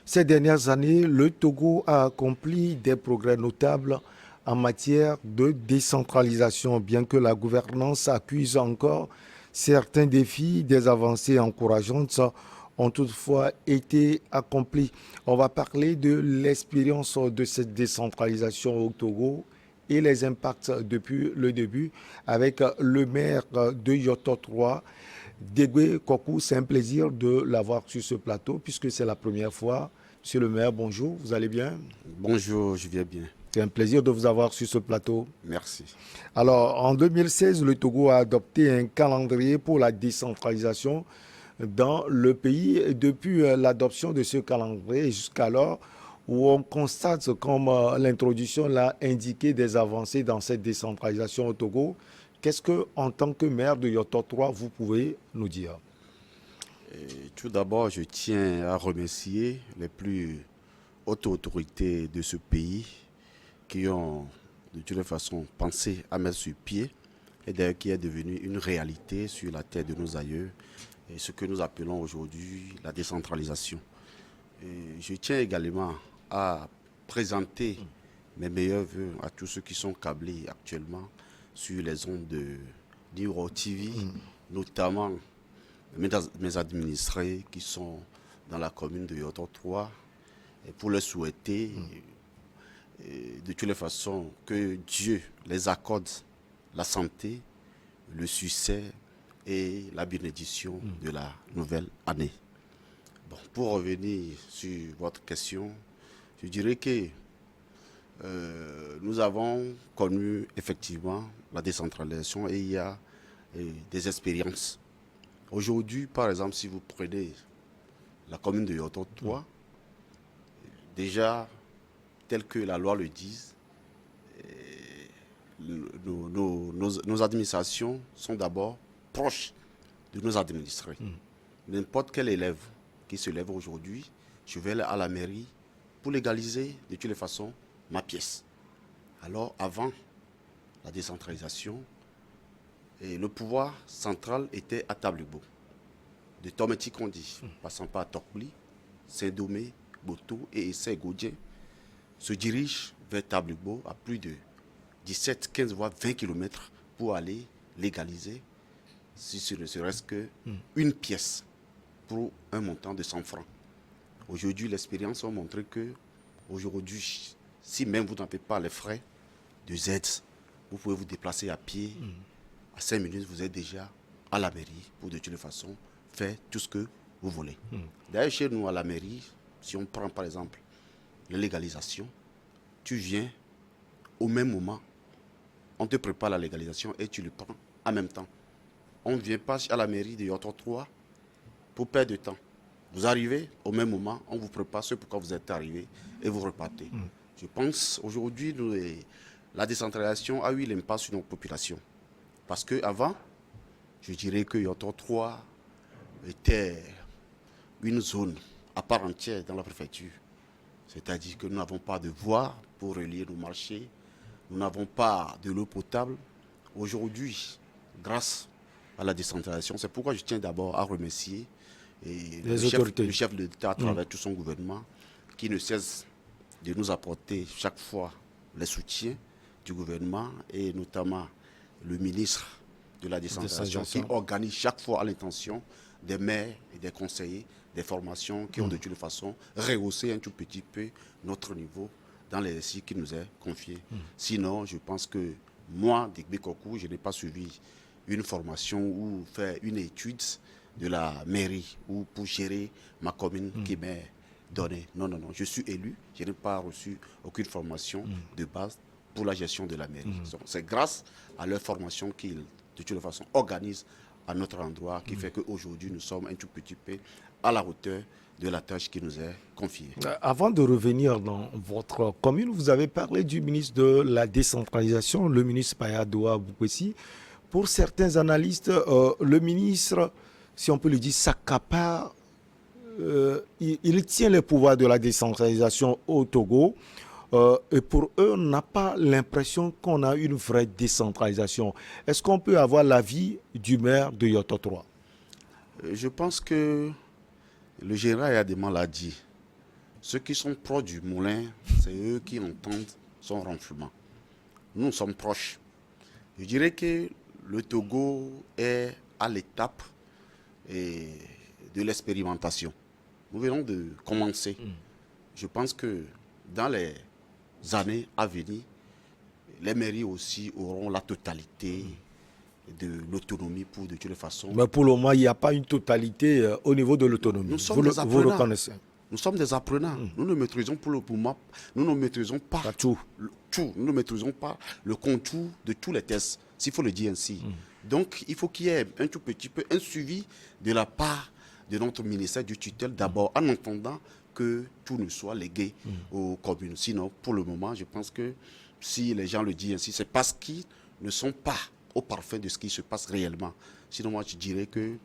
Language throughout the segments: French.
Ces dernières années, le Togo a accompli des progrès notables en matière de décentralisation, bien que la gouvernance accuse encore certains défis, des avancées encourageantes ont toutefois été accomplies. On va parler de l'expérience de cette décentralisation au Togo et les impacts depuis le début avec le maire de Yoto 3, Degwe Kokou. C'est un plaisir de l'avoir sur ce plateau puisque c'est la première fois. Monsieur le maire, bonjour, vous allez bien? Bonjour, je vais bien. C'est un plaisir de vous avoir sur ce plateau. Merci. Alors, en 2016, le Togo a adopté un calendrier pour la décentralisation dans le pays. Et depuis l'adoption de ce calendrier jusqu'alors, où on constate, comme l'introduction l'a indiqué, des avancées dans cette décentralisation au Togo, qu'est-ce que, en tant que maire de Yoto 3, vous pouvez nous dire? Tout d'abord, je tiens à remercier les plus hautes autorités de ce pays qui ont de toute façon pensé à mettre sur pied et d'ailleurs qui est devenu une réalité sur la terre de nos aïeux et ce que nous appelons aujourd'hui la décentralisation. Et je tiens également à présenter mes meilleurs voeux à tous ceux qui sont câblés actuellement sur les ondes de Niro TV, notamment mes administrés qui sont dans la commune de Yoto 3, et pour leur souhaiter de toutes les façons que Dieu les accorde la santé, le succès et la bénédiction de la nouvelle année. Bon, pour revenir sur votre question, je dirais que nous avons connu effectivement la décentralisation et il y a des expériences. Aujourd'hui, par exemple, si vous prenez la commune de Yoto 3, déjà, tel que la loi le dise, nos administrations sont d'abord proches de nos administrés. N'importe quel élève qui se lève aujourd'hui, je vais à la mairie pour légaliser de toutes les façons ma pièce. Alors, avant la décentralisation, et le pouvoir central était à Tablebo, de Tometi Kondi, passant par Tokpli, Saint-Domé, Boto et Essay Godien, se dirige vers Tablebo à plus de 17, 15 voire 20 km pour aller légaliser, si ce ne serait-ce qu'une pièce pour un montant de 100 francs. Aujourd'hui, l'expérience a montré que, aujourd'hui, si même vous n'avez pas les frais de Z, vous pouvez vous déplacer à pied. À 5 minutes, vous êtes déjà à la mairie pour de toute façon faire tout ce que vous voulez. D'ailleurs, chez nous, à la mairie, si on prend par exemple la légalisation, tu viens au même moment, on te prépare la légalisation et tu le prends en même temps. On ne vient pas à la mairie de Yoto 3 pour perdre de temps. Vous arrivez au même moment, on vous prépare ce pourquoi vous êtes arrivé et vous repartez. Je pense aujourd'hui, la décentralisation a eu l'impact sur nos populations. Parce qu'avant, je dirais que Yoto 3 était une zone à part entière dans la préfecture. C'est-à-dire que nous n'avons pas de voie pour relier nos marchés, nous n'avons pas de l'eau potable. Aujourd'hui, grâce à la décentralisation, c'est pourquoi je tiens d'abord à remercier le chef de l'État à travers tout son gouvernement qui ne cesse de nous apporter chaque fois les soutiens du gouvernement et notamment le ministre de la décentralisation qui organise chaque fois à l'intention des maires et des conseillers des formations qui ont de toute façon rehaussé un tout petit peu notre niveau dans l'exercice qui nous est confié. Sinon, je pense que moi, Degbe Kokou, je n'ai pas suivi une formation ou fait une étude de la mairie ou pour gérer ma commune qui m'est donnée. Non, non, non. Je suis élu, je n'ai pas reçu aucune formation de base pour la gestion de la mairie. C'est grâce à leur formation qu'ils, de toute façon, organisent à notre endroit qui fait qu'aujourd'hui, nous sommes un tout petit peu à la hauteur de la tâche qui nous est confiée. Avant de revenir dans votre commune, vous avez parlé du ministre de la décentralisation, le ministre Payadoa Boukwesi. Pour certains analystes, le ministre, si on peut le dire, s'accapare, il tient le pouvoir de la décentralisation au Togo. Et pour eux, on n'a pas l'impression qu'on a une vraie décentralisation. Est-ce qu'on peut avoir l'avis du maire de Yoto 3? Je pense que le général Yadema l'a dit. ceux qui sont proches du moulin, c'est eux qui entendent son ronflement. Nous sommes proches. Je dirais que le Togo est à l'étape de l'expérimentation. Nous venons de commencer. Je pense que dans les années à venir, les mairies aussi auront la totalité de l'autonomie pour de toutes les façons. Mais pour le moment, il n'y a pas une totalité au niveau de l'autonomie. Vous reconnaissez. Nous sommes des apprenants. Nous ne maîtrisons pour le moment, nous ne maîtrisons pas tout. Nous ne maîtrisons pas le contour de tous les tests, s'il faut le dire ainsi. Donc, il faut qu'il y ait un tout petit peu un suivi de la part de notre ministère du tutelle, d'abord en entendant que tout ne soit légué aux communes. Sinon, pour le moment, je pense que si les gens le disent ainsi, c'est parce qu'ils ne sont pas au parfait de ce qui se passe réellement. Sinon, moi, je dirais que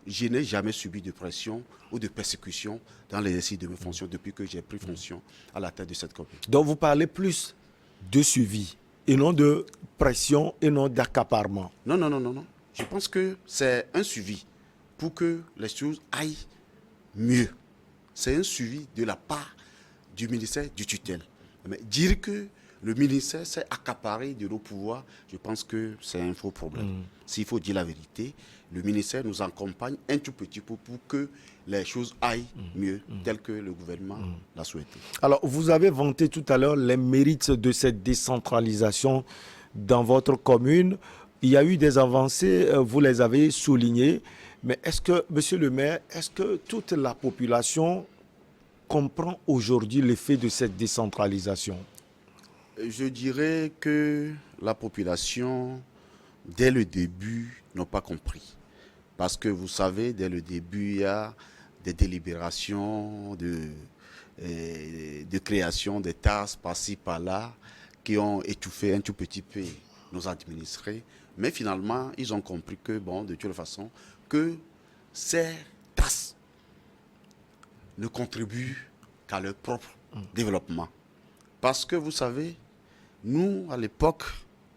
je n'ai jamais subi de pression ou de persécution dans l'exercice de mes fonctions depuis que j'ai pris fonction à la tête de cette commune. Donc, vous parlez plus de suivi et non de pression et non d'accaparement. Non. Je pense que c'est un suivi pour que les choses aillent mieux. C'est un suivi de la part du ministère du tutelle. Mais dire que le ministère s'est accaparé de nos pouvoirs, je pense que c'est un faux problème. S'il faut dire la vérité, le ministère nous accompagne un tout petit peu pour que les choses aillent mieux, tel que le gouvernement l'a souhaité. Alors, vous avez vanté tout à l'heure les mérites de cette décentralisation dans votre commune. Il y a eu des avancées, vous les avez soulignées. Mais est-ce que, monsieur le maire, est-ce que toute la population comprend aujourd'hui l'effet de cette décentralisation? Je dirais que la population, dès le début, n'a pas compris. Parce que vous savez, dès le début, il y a des délibérations de création des tasses par-ci, par-là, qui ont étouffé un tout petit peu nos administrés. Mais finalement, ils ont compris que, bon, de toute façon, que ces tasses ne contribuent qu'à leur propre développement. Parce que vous savez, nous, à l'époque,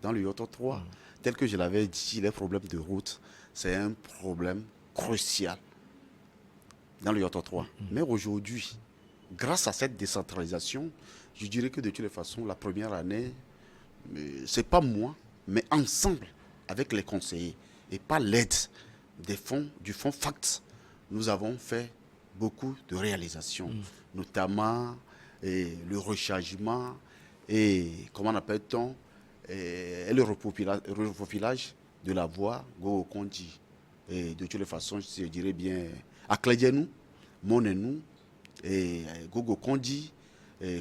dans le Yoto 3, tel que je l'avais dit, les problèmes de route, c'est un problème crucial dans le Yoto 3. Mais aujourd'hui, grâce à cette décentralisation, je dirais que de toutes les façons, la première année, ce n'est pas moi, mais ensemble avec les conseillers et pas l'aide du fonds FACT, nous avons fait beaucoup de réalisations, notamment le rechargement et, comment on appelle-t-on, le repopulage de la voie Gogo-Kondi. Et de toutes les façons, je dirais bien, à Clédienou, Monenou, et Gogo-Kondi,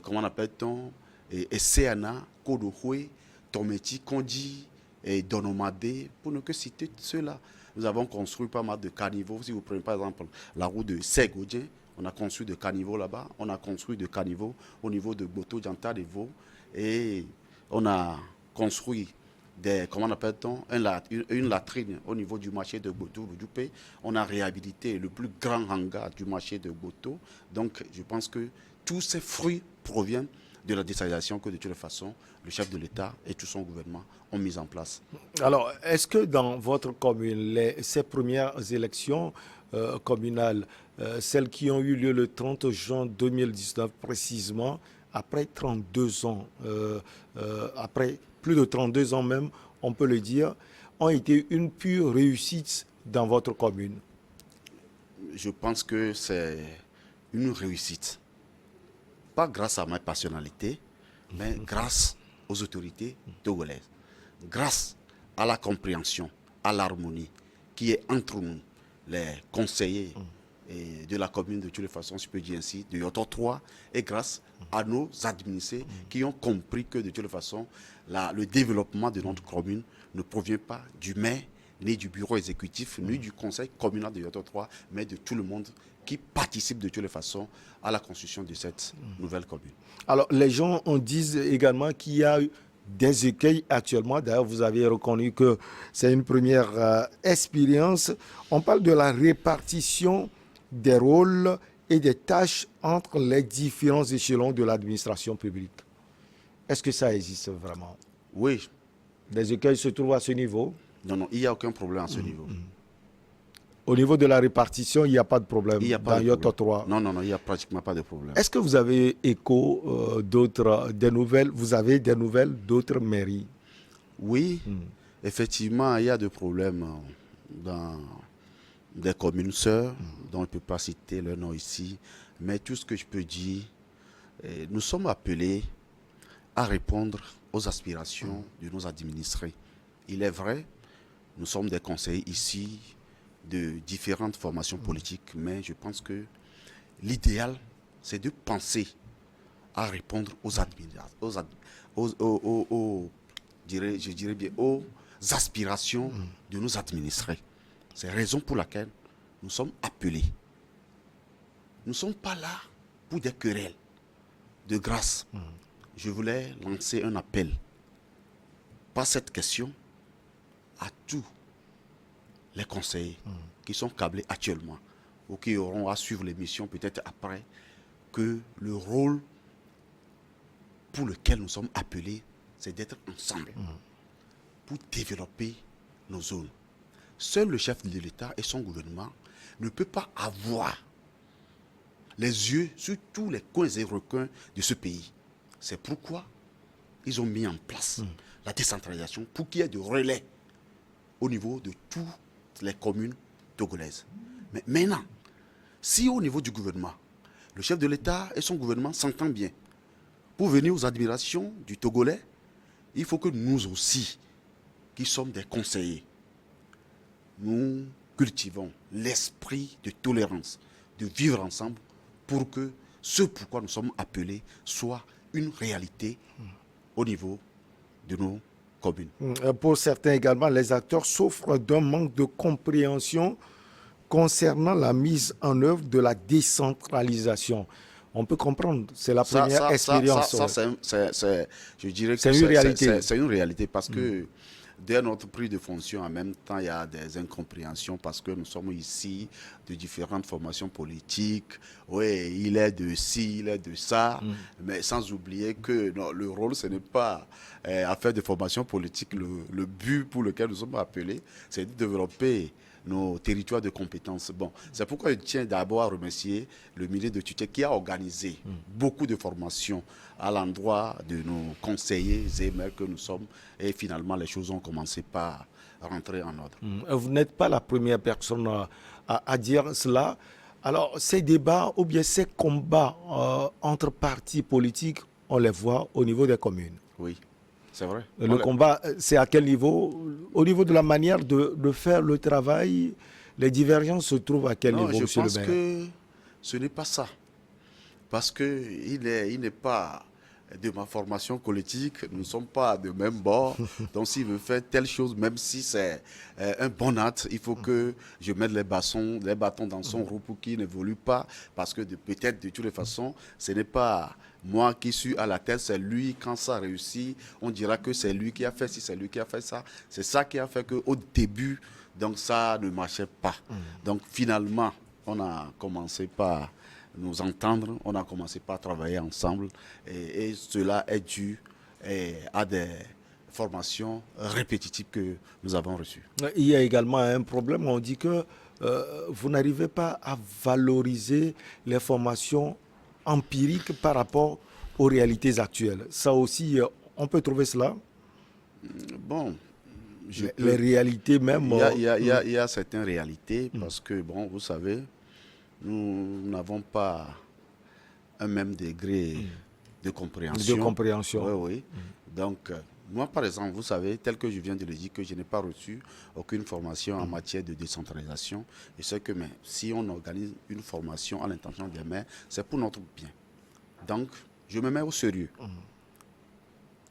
comment on appelle-t-on, et Seana, Kodohoué, Tometi, Kondi, et Donomade, pour ne que citer ceux-là. Nous avons construit pas mal de caniveaux. Si vous prenez par exemple la route de Segodien, on a construit des caniveaux là-bas. On a construit des caniveaux au niveau de Boto, Djanta, de Vaux. Et on a construit comment appelle-t-on, une latrine au niveau du marché de Boto, Roudoupé. On a réhabilité le plus grand hangar du marché de Boto. Donc je pense que tous ces fruits proviennent de la décentralisation que de toute façon, le chef de l'État et tout son gouvernement ont mis en place. Alors, est-ce que dans votre commune, ces premières élections communales, celles qui ont eu lieu le 30 juin 2019 précisément, après 32 ans, après plus de 32 ans même, on peut le dire, ont été une pure réussite dans votre commune? Je pense que c'est une réussite. Pas grâce à ma personnalité, mais grâce aux autorités togolaises. Grâce à la compréhension, à l'harmonie qui est entre nous, les conseillers de la commune de toutes les façons, je peux dire ainsi, de Yoto 3, et grâce à nos administrés qui ont compris que de toutes les façons, le développement de notre commune ne provient pas du maire, ni du bureau exécutif, ni du conseil communal de Yoto 3, mais de tout le monde qui participe de toutes les façons à la construction de cette nouvelle commune. Alors, les gens disent également qu'il y a des écueils actuellement. D'ailleurs, vous avez reconnu que c'est une première expérience. On parle de la répartition des rôles et des tâches entre les différents échelons de l'administration publique. Est-ce que ça existe vraiment? Oui. Des écueils se trouvent à ce niveau? Non, il n'y a aucun problème à ce niveau. Au niveau de la répartition, il n'y a pas de problème Il n'y a pas dans de Yoto problème. 3. Non, non, non, il n'y a pratiquement pas de problème. Est-ce que vous avez écho des nouvelles, vous avez des nouvelles d'autres mairies? Oui, effectivement, il y a des problèmes dans des communes sœurs, dont je ne peux pas citer leur nom ici, mais tout ce que je peux dire, nous sommes appelés à répondre aux aspirations de nos administrés. Il est vrai, nous sommes des conseillers ici de différentes formations politiques, mais je pense que l'idéal, c'est de penser à répondre aux je dirais bien, aux aspirations de nos administrés. C'est la raison pour laquelle nous sommes appelés. Nous ne sommes pas là pour des querelles. De grâce, je voulais lancer un appel par cette question à tous les conseillers qui sont câblés actuellement ou qui auront à suivre l'émission peut-être après, que le rôle pour lequel nous sommes appelés, c'est d'être ensemble pour développer nos zones. Seul le chef de l'État et son gouvernement ne peut pas avoir les yeux sur tous les coins et recoins de ce pays. C'est pourquoi ils ont mis en place la décentralisation pour qu'il y ait de relais au niveau de toutes les communes togolaises. Mais maintenant, si au niveau du gouvernement, le chef de l'État et son gouvernement s'entendent bien, pour venir aux admirations du Togolais, il faut que nous aussi, qui sommes des conseillers, nous cultivons l'esprit de tolérance, de vivre ensemble pour que ce pourquoi nous sommes appelés soit une réalité au niveau de nos communes. Pour certains également, les acteurs souffrent d'un manque de compréhension concernant la mise en œuvre de la décentralisation. On peut comprendre, c'est la première expérience. Je dirais que c'est une réalité. C'est une réalité parce que dès notre prise de fonction, en même temps, il y a des incompréhensions parce que nous sommes ici de différentes formations politiques. Oui, il est de ci, il est de ça, mais sans oublier que non, le rôle, ce n'est pas à faire des formations politiques. Le but pour lequel nous sommes appelés, c'est de développer nos territoires de compétences. Bon, c'est pourquoi je tiens d'abord à remercier le ministre de tutelle qui a organisé beaucoup de formations à l'endroit de nos conseillers et maires que nous sommes. Et finalement, les choses ont commencé par rentrer en ordre. Vous n'êtes pas la première personne à dire cela. Alors, ces débats ou bien ces combats entre partis politiques, on les voit au niveau des communes. Oui. C'est vrai. Le combat, c'est à quel niveau? Au niveau de la manière de faire le travail, les divergences se trouvent à quel niveau, monsieur le maire? Je pense que ce n'est pas ça. Parce qu'il n'est pas de ma formation politique, nous ne sommes pas de même bord. Donc s'il veut faire telle chose, même si c'est un bon acte, il faut que je mette les bâtons dans son roue pour qu'il n'évolue pas. Parce que peut-être de toutes les façons, ce n'est pas moi qui suis à la tête, c'est lui. Quand ça réussit, on dira que c'est lui qui a fait ci, c'est lui qui a fait ça. C'est ça qui a fait qu'au début, donc ça ne marchait pas. Donc finalement, on a commencé par nous entendre, on a commencé par travailler ensemble et cela est dû à des formations répétitives que nous avons reçues. Il y a également un problème, on dit que vous n'arrivez pas à valoriser les formations empiriques par rapport aux réalités actuelles. Ça aussi, on peut trouver cela? Bon, les réalités même. Il y a certaines réalités parce que, bon, vous savez, nous n'avons pas un même degré de compréhension. De compréhension. Oui, oui. Donc, moi, par exemple, vous savez, tel que je viens de le dire, que je n'ai pas reçu aucune formation en matière de décentralisation. Et c'est que si on organise une formation à l'intention des maires, c'est pour notre bien. Donc, je me mets au sérieux.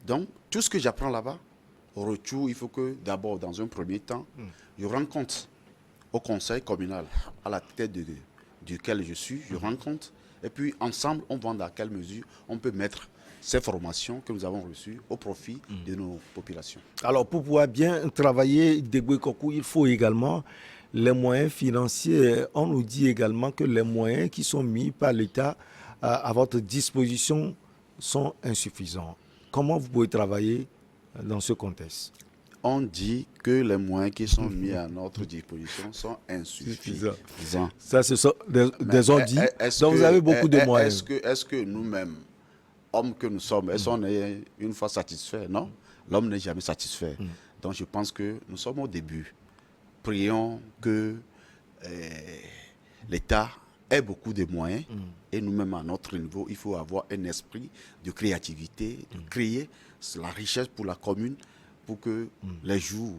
Donc, tout ce que j'apprends là-bas, au retour, il faut que d'abord, dans un premier temps, je rende compte au conseil communal, à la tête duquel je suis, je rends compte. Et puis, ensemble, on voit dans quelle mesure on peut mettre ces formations que nous avons reçues au profit de nos populations. Alors, pour pouvoir bien travailler Degwe Kokou, il faut également les moyens financiers. On nous dit également que les moyens qui sont mis par l'État à votre disposition sont insuffisants. Comment vous pouvez travailler dans ce contexte? on dit que les moyens qui sont mis à notre disposition sont insuffisants. Ça, ce sont des on-dit. Donc, que, vous avez beaucoup de moyens. Est-ce que nous-mêmes, hommes que nous sommes, est-ce qu'on est une fois satisfaits? Non, l'homme n'est jamais satisfait. Donc, je pense que nous sommes au début. Prions que l'État ait beaucoup de moyens et nous-mêmes, à notre niveau, il faut avoir un esprit de créativité, de créer la richesse pour la commune, pour que les jours,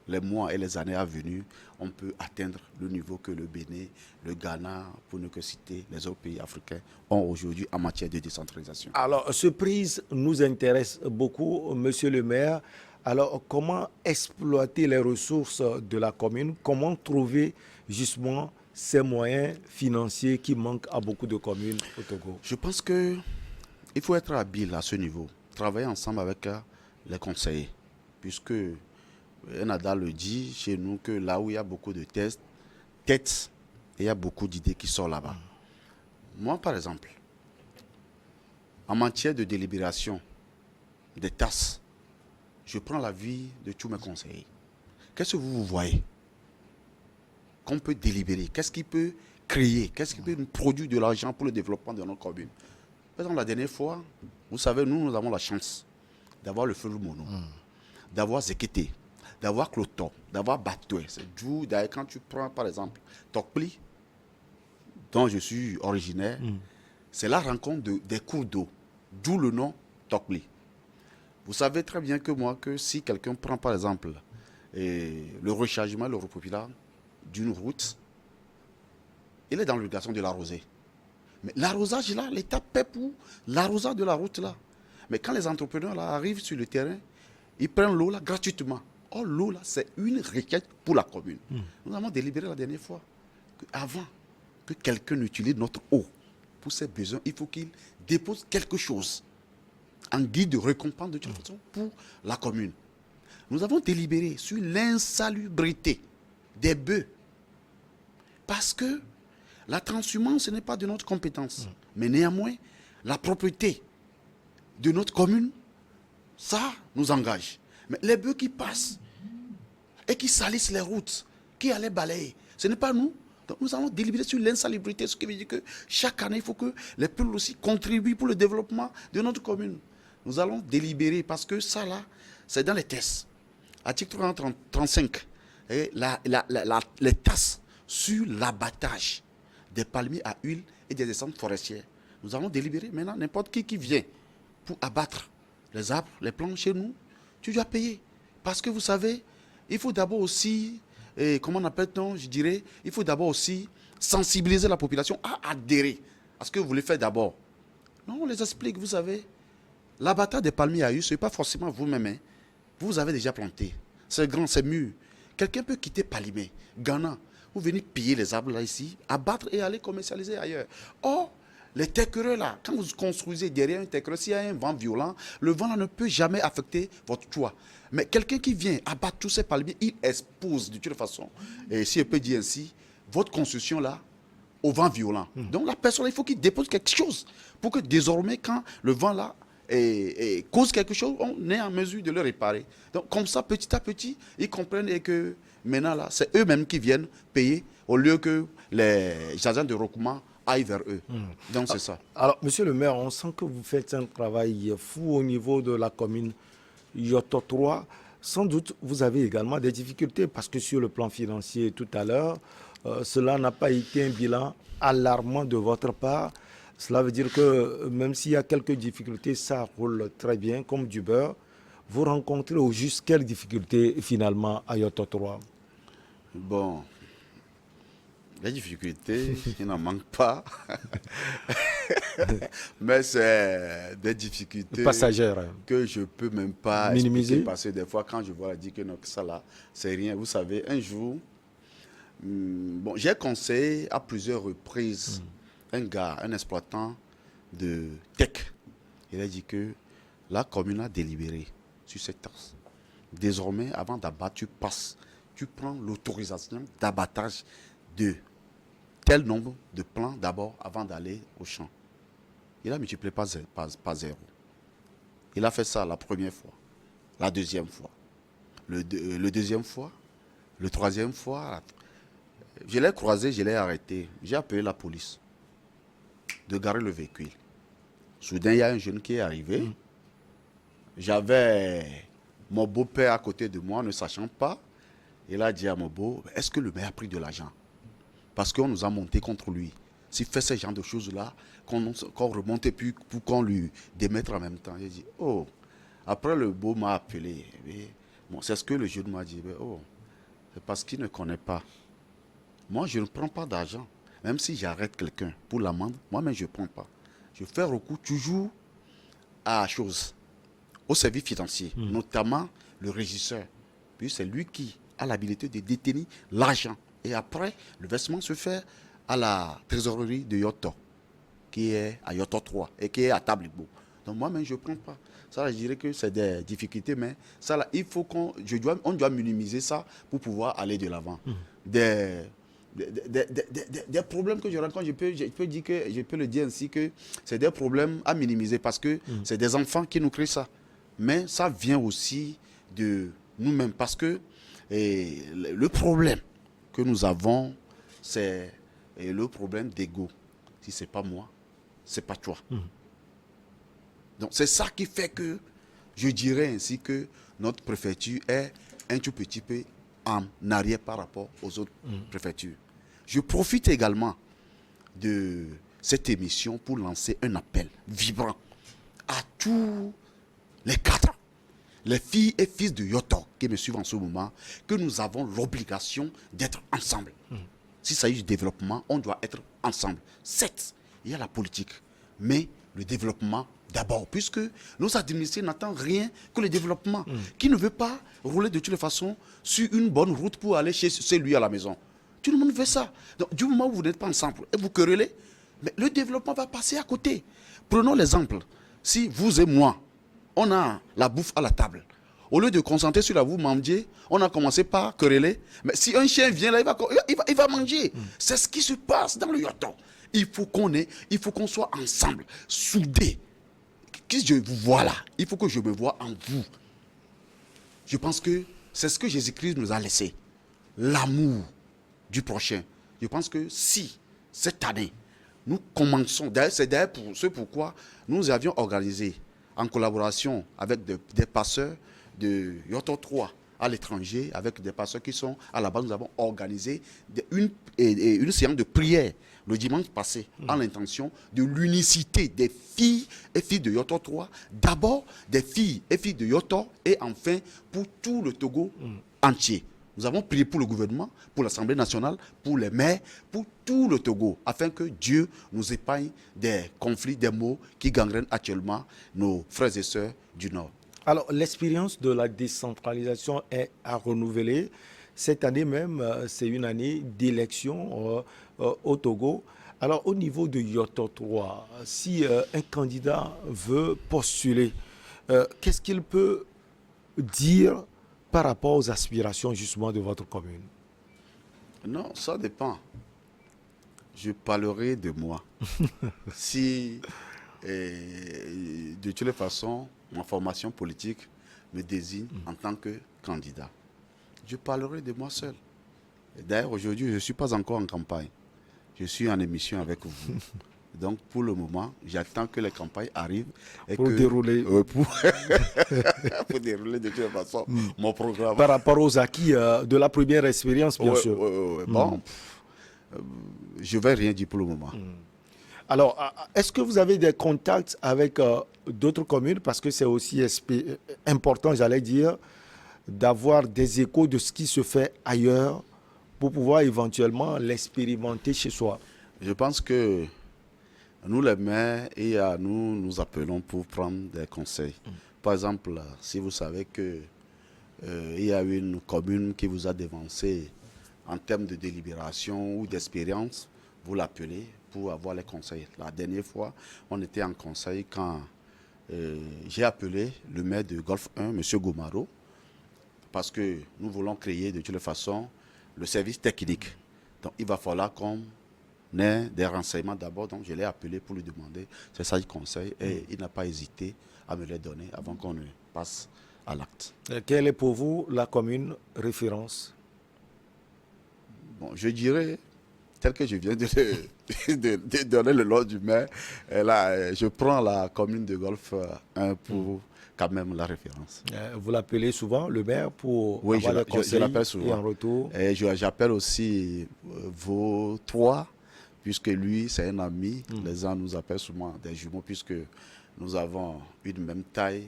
les mois et les années à venir, on peut atteindre le niveau que le Bénin, le Ghana, pour ne que citer les autres pays africains, ont aujourd'hui en matière de décentralisation. Alors, ce prix nous intéresse beaucoup, monsieur le maire. Alors, comment exploiter les ressources de la commune? Comment trouver justement ces moyens financiers qui manquent à beaucoup de communes au Togo? Je pense qu'il faut être habile à ce niveau, travailler ensemble avec les conseillers, puisque Nada le dit chez nous que là où il y a beaucoup de têtes, il y a beaucoup d'idées qui sortent là-bas. Moi, par exemple, en matière de délibération des tasses, je prends l'avis de tous mes conseillers. Qu'est-ce que vous voyez qu'on peut délibérer? Qu'est-ce qui peut créer? Qu'est-ce qui peut nous produire de l'argent pour le développement de notre commune? Par exemple, la dernière fois, vous savez, nous avons la chance d'avoir le feu Mono, d'avoir Zekete, d'avoir Cloton, d'avoir Batoué. C'est d'où, d'ailleurs, quand tu prends, par exemple, Tokpli, dont je suis originaire, c'est la rencontre des cours d'eau, d'où le nom Tokpli. Vous savez très bien que moi, que si quelqu'un prend, par exemple, le rechargement, le repopulaire d'une route, il est dans l'obligation de l'arroser. Mais l'arrosage là, l'État paie pour l'arrosage de la route là. Mais quand les entrepreneurs là arrivent sur le terrain, ils prennent l'eau là gratuitement. Or, l'eau là, c'est une requête pour la commune. Nous avons délibéré la dernière fois qu'avant que quelqu'un utilise notre eau pour ses besoins, il faut qu'il dépose quelque chose en guide de récompense de toute façon pour la commune. Nous avons délibéré sur l'insalubrité des bœufs. Parce que la transhumance, ce n'est pas de notre compétence. Mais néanmoins, la propriété de notre commune, ça nous engage. Mais les bœufs qui passent et qui salissent les routes, qui allaient balayer, ce n'est pas nous. Donc nous allons délibérer sur l'insalubrité, ce qui veut dire que chaque année, il faut que les peuples aussi contribuent pour le développement de notre commune. Nous allons délibérer parce que ça là, c'est dans les tests. Article 335, et les tasses sur l'abattage des palmiers à huile et des essences forestières. Nous allons délibérer maintenant, n'importe qui vient pour abattre les arbres, les plantes chez nous, tu dois payer. Parce que vous savez, il faut d'abord aussi, comment on appelle-t-on, je dirais, il faut d'abord aussi sensibiliser la population à adhérer à ce que vous voulez faire d'abord. Non, on les explique, vous savez, l'abattage des palmiers à huile, ce n'est pas forcément vous-même. Hein. Vous avez déjà planté. C'est grand, c'est mûr. Quelqu'un peut quitter Palimé, Ghana. Vous venez piller les arbres là ici, abattre et aller commercialiser ailleurs. Or, les terquereux là, quand vous construisez derrière un terquereux, s'il y a un vent violent, le vent là ne peut jamais affecter votre toit. Mais quelqu'un qui vient abattre tous ces palmiers, il expose de toute façon, et si je peux dire ainsi, votre construction là, au vent violent. Donc la personne, il faut qu'il dépose quelque chose pour que désormais, quand le vent là cause quelque chose, on est en mesure de le réparer. Donc comme ça, petit à petit, ils comprennent que maintenant là, c'est eux-mêmes qui viennent payer au lieu que les agents de recoupement aillent vers eux. Donc c'est ça. Alors, monsieur le maire, on sent que vous faites un travail fou au niveau de la commune Yoto 3. Sans doute, vous avez également des difficultés parce que sur le plan financier, tout à l'heure, cela n'a pas été un bilan alarmant de votre part. Cela veut dire que même s'il y a quelques difficultés, ça roule très bien comme du beurre. Vous rencontrez au juste quelles difficultés finalement à Yoto 3? Bon, les difficultés, il n'en manque pas. Mais c'est des difficultés passagères que je ne peux même pas minimiser. Parce que des fois, quand je vois dire que non, ça là, c'est rien. Vous savez, un jour, bon, j'ai conseillé à plusieurs reprises un gars, un exploitant de tech. Il a dit que la commune a délibéré sur cette taxe. Désormais, avant d'abattre, tu prends l'autorisation d'abattage de tel nombre de plants d'abord avant d'aller au champ. Il a multiplié par zéro. Il a fait ça la première fois, la deuxième fois. le deuxième fois, le troisième fois, je l'ai croisé, je l'ai arrêté. J'ai appelé la police de garer le véhicule. Soudain, il y a un jeune qui est arrivé. J'avais mon beau-père à côté de moi, ne sachant pas. Il a dit à mon beau, est-ce que le maire a pris de l'argent? Parce qu'on nous a monté contre lui. S'il fait ce genre de choses-là, qu'on remonte et puis pour qu'on lui démette en même temps. J'ai dit, oh. Après, le beau m'a appelé. Bon, c'est ce que le jeune m'a dit. Oh, c'est parce qu'il ne connaît pas. Moi, je ne prends pas d'argent. Même si j'arrête quelqu'un pour l'amende, moi-même, je ne prends pas. Je fais recours toujours à chose, au service financier, notamment le régisseur. Puis c'est lui qui a l'habilité de détenir l'argent. Et après, le versement se fait à la trésorerie de Yoto, qui est à Yoto 3 et qui est à Tablibo. Donc moi-même, je ne prends pas. Ça, je dirais que c'est des difficultés, mais ça, là, il faut on doit minimiser ça pour pouvoir aller de l'avant. Des problèmes que je rencontre, je peux le dire ainsi que c'est des problèmes à minimiser parce que c'est des enfants qui nous créent ça. Mais ça vient aussi de nous-mêmes parce que le problème que nous avons, c'est le problème d'ego. Si ce n'est pas moi, ce n'est pas toi. Donc c'est ça qui fait que je dirais ainsi que notre préfecture est un tout petit peu en arrière par rapport aux autres préfectures. Je profite également de cette émission pour lancer un appel vibrant à tous les cadres, les filles et fils de Yoto qui me suivent en ce moment, que nous avons l'obligation d'être ensemble. S'il s'agit du développement, on doit être ensemble. Certes, il y a la politique, mais le développement d'abord, puisque nos administrés n'attendent rien que le développement. Qui ne veut pas rouler de toutes les façons sur une bonne route pour aller chez lui à la maison? Tout le monde veut ça. Donc, du moment où vous n'êtes pas ensemble et vous querellez, mais le développement va passer à côté. Prenons l'exemple. Si vous et moi, on a la bouffe à la table, au lieu de concentrer sur la bouffe manger, on a commencé par quereller. Mais si un chien vient là, il va manger. C'est ce qui se passe dans le Yoto. Il faut qu'on soit ensemble, soudés. Si je vous vois là, il faut que je me vois en vous. Je pense que c'est ce que Jésus-Christ nous a laissé. L'amour du prochain. Je pense que si, cette année, nous commençons, c'est d'ailleurs ce pourquoi nous avions organisé, en collaboration avec des pasteurs de Yoto 3 à l'étranger, avec des pasteurs qui sont à la base, nous avons organisé une séance de prière le dimanche passé, en l'intention de l'unicité des filles et filles de Yoto 3, d'abord des filles et filles de Yoto, et enfin pour tout le Togo entier. Nous avons prié pour le gouvernement, pour l'Assemblée nationale, pour les maires, pour tout le Togo, afin que Dieu nous épargne des conflits, des maux qui gangrènent actuellement nos frères et sœurs du Nord. Alors, l'expérience de la décentralisation est à renouveler. Cette année même, c'est une année d'élection au Togo. Alors, au niveau de Yoto 3, si un candidat veut postuler, qu'est-ce qu'il peut dire par rapport aux aspirations justement de votre commune? Non, ça dépend. Je parlerai de moi. Si, de toutes les façons, ma formation politique me désigne en tant que candidat, je parlerai de moi seul. D'ailleurs, aujourd'hui, je ne suis pas encore en campagne. Je suis en émission avec vous. Donc, pour le moment, j'attends que les campagnes arrivent. Et pour dérouler. Pour dérouler de toute façon mon programme. Par rapport aux acquis de la première expérience, bien sûr. Bon, je ne vais rien dire pour le moment. Alors, est-ce que vous avez des contacts avec d'autres communes? Parce que c'est aussi important, j'allais dire, d'avoir des échos de ce qui se fait ailleurs pour pouvoir éventuellement l'expérimenter chez soi. Je pense que nous, les maires, nous appelons pour prendre des conseils. Par exemple, si vous savez que il y a une commune qui vous a dévancé en termes de délibération ou d'expérience, vous l'appelez pour avoir les conseils. La dernière fois, on était en conseil quand j'ai appelé le maire de Golfe 1, M. Gomaro, parce que nous voulons créer de toutes les façons le service technique. Donc, il va falloir qu'on ait des renseignements d'abord. Donc, je l'ai appelé pour lui demander ses sages conseils et il n'a pas hésité à me les donner avant qu'on ne passe à l'acte. Quelle est pour vous la commune référence? Bon, je dirais, tel que je viens de donner le nom du maire, là, je prends la commune de Golfe 1 pour quand même la référence. Vous l'appelez souvent le maire pour Oui, avoir des conseils je l'appelle et souvent. en retour? Et j'appelle aussi vos trois, puisque lui, c'est un ami. Les gens nous appellent souvent des jumeaux, puisque nous avons une même taille,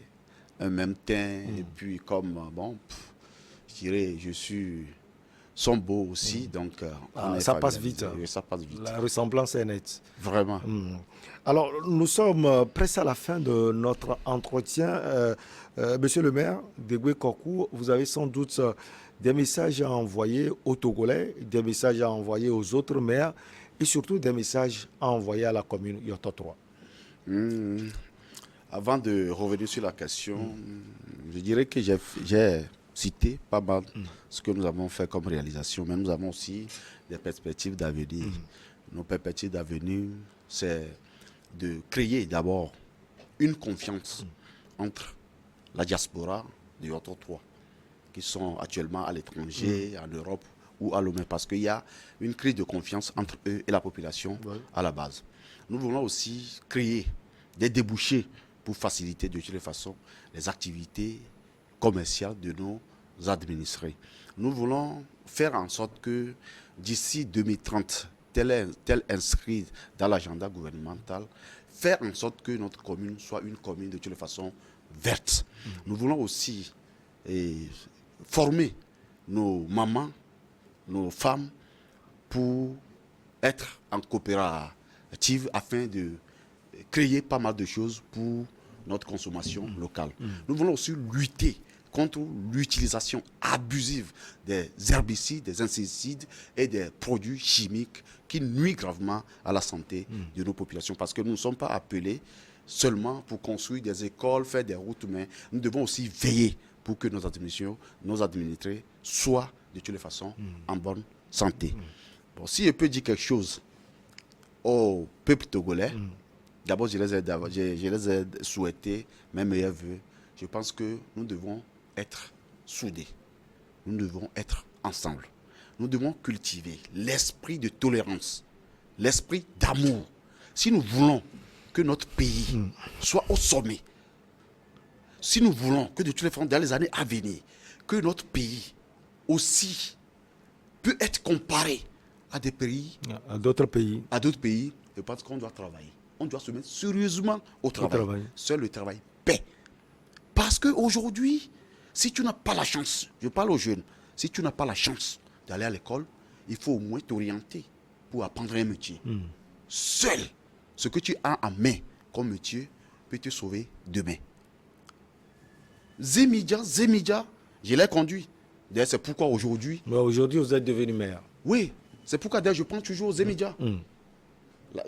un même teint. Et puis, comme, bon, je dirais, je suis son beau aussi. Donc, ça passe vite. Oui, ça passe vite. La ressemblance est nette. Vraiment. Alors, nous sommes presque à la fin de notre entretien. Monsieur le maire, Degwe Kokou, vous avez sans doute des messages à envoyer aux Togolais, des messages à envoyer aux autres maires et surtout des messages à envoyer à la commune Yoto 3. Avant de revenir sur la question, je dirais que j'ai cité pas mal ce que nous avons fait comme réalisation, mais nous avons aussi des perspectives d'avenir. Nos perspectives d'avenir, c'est de créer d'abord une confiance entre la diaspora de Yoto 3, qui sont actuellement à l'étranger, en Europe ou à Lomé, parce qu'il y a une crise de confiance entre eux et la population à la base. Nous voulons aussi créer des débouchés pour faciliter de toutes les façons les activités commerciales de nos administrés. Nous voulons faire en sorte que d'ici 2030, tel inscrit dans l'agenda gouvernemental, faire en sorte que notre commune soit une commune de toutes les façons verte. Nous voulons aussi former nos mamans, nos femmes pour être en coopérative afin de créer pas mal de choses pour notre consommation locale. Nous voulons aussi lutter contre l'utilisation abusive des herbicides, des insecticides et des produits chimiques qui nuisent gravement à la santé de nos populations. Parce que nous ne sommes pas appelés seulement pour construire des écoles, faire des routes, mais nous devons aussi veiller pour que nos administrés soient de toutes les façons en bonne santé. Bon, si je peux dire quelque chose au peuple togolais, d'abord je les ai souhaité mes meilleurs voeux. Je pense que nous devons être soudés. Nous devons être ensemble. Nous devons cultiver l'esprit de tolérance, l'esprit d'amour. Si nous voulons que notre pays soit au sommet, si nous voulons que de toutes les façons, dans les années à venir, que notre pays aussi peut être comparé à des pays, à d'autres pays, je pense qu'on doit travailler. On doit se mettre sérieusement au travail. Seul le travail paie. Parce qu'aujourd'hui, si tu n'as pas la chance, je parle aux jeunes, si tu n'as pas la chance d'aller à l'école, il faut au moins t'orienter pour apprendre un métier. Seul ce que tu as en main comme métier peut te sauver demain. Zemidia, je l'ai conduit. D'ailleurs, c'est pourquoi aujourd'hui... Mais aujourd'hui, vous êtes devenu maire. Oui, c'est pourquoi d'ailleurs je prends toujours Zemidia.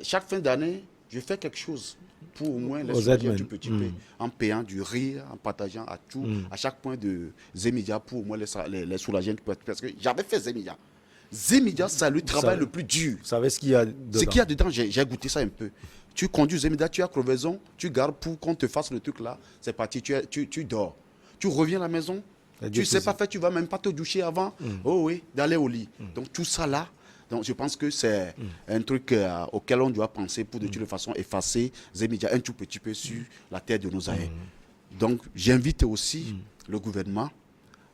Chaque fin d'année, je fais quelque chose pour au moins les soulager un petit peu, en payant du riz, en partageant à tout, à chaque point de Zemidia pour au moins les soulager un peu. Parce que j'avais fait Zemidia. Zemidia, c'est le travail le plus dur. Vous savez ce qu'il y a dedans? Ce qu'il y a dedans, j'ai goûté ça un peu. Tu conduis Zemidia, tu as crevaison, tu gardes pour qu'on te fasse le truc là, c'est parti, tu dors. Tu reviens à la maison, tu ne sais pas faire, tu ne vas même pas te doucher avant, oh oui, d'aller au lit. Donc tout ça là, donc je pense que c'est un truc auquel on doit penser pour de toutes les façons effacer Zemidia un tout petit peu sur la terre de nos aïeux. Donc j'invite aussi le gouvernement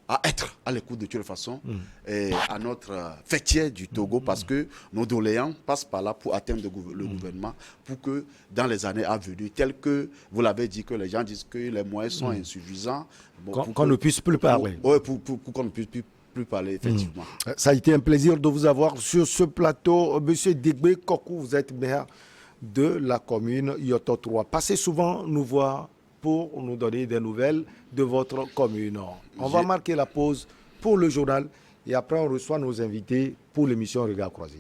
à être à l'écoute de toutes les façons et à notre fêtière du Togo parce que nos doléants passent par là pour atteindre le gouvernement pour que dans les années à venir, tel que vous l'avez dit, que les gens disent que les moyens sont insuffisants. Bon, qu'on ne puisse plus parler. Oui, pour qu'on ne puisse plus parler, effectivement. Ça a été un plaisir de vous avoir sur ce plateau. Monsieur Degwe Kokou, vous êtes maire de la commune Yoto 3. Passez souvent nous voir pour nous donner des nouvelles de votre commune. On va marquer la pause pour le journal et après on reçoit nos invités pour l'émission Regard Croisé.